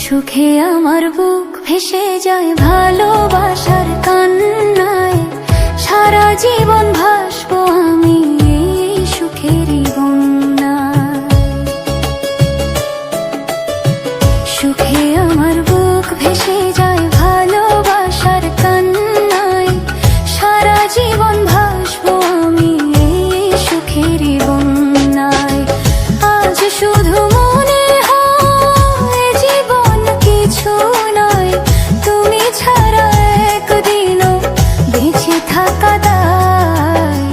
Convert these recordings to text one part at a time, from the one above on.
সুখে আমার বুক ভেসে যায় ভালোবাসার কান্নায়, সারা জীবন ভাসবো আমি এই সুখেরই বন্যায়। সুখে আমার বুক ভেসে যায় ভালোবাসার কান্নায়, সারা জীবন ভাসবো আমি এই সুখেরই বন্যায়। আজ শুধু মনে হয় জীবন কিছু নয়, তুমি ছাড়া একদিনও বেঁচে থাকা দায়।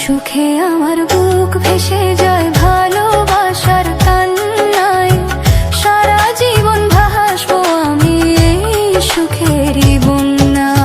সুখে আমার বুক ভেসে যায় ভালোবাসার কান্নায়, সারা জীবন ভাসবো আমি এই সুখেরই বন্যায়।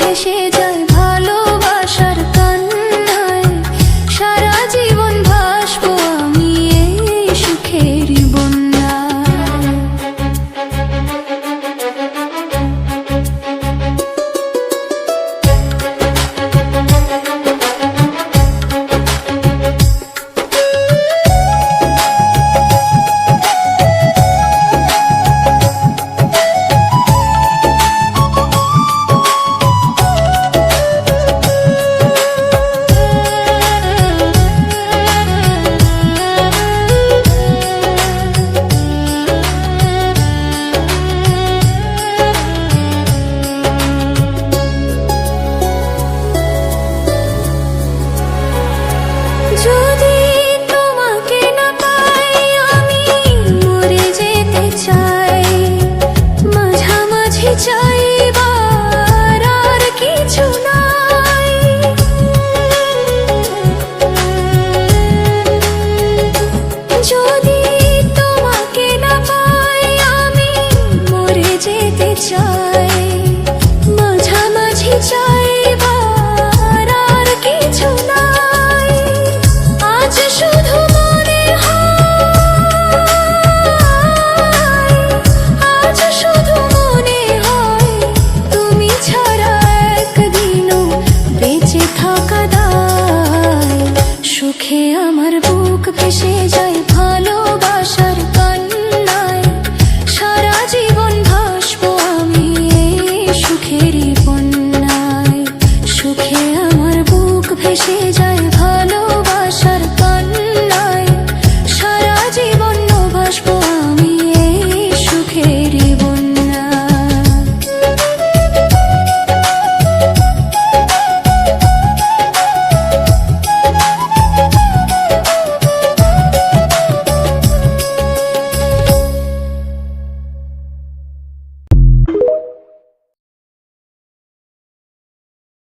ভেসে যায় ভালোবাসার কান্নায়, সারা জীবন ভাসবো আমি এই সুখেরই বন্যায়। যদি তোমাকে না পাই আমি মরে যেতে চাই, মাঝামাঝি চাইবার আর কিছু নাই। যদি তোমাকে না পাই আমি মরে যেতে চাই, মাঝামাঝি চাইবার আর কিছু নাই। আজ শুধু মনে হয়, আজ শুধু মনে হয় তুমি ছাড়া একদিনও বেঁচে থাকা দায়। সুখে আমার বুক ভেসে যায় ভালোবাসা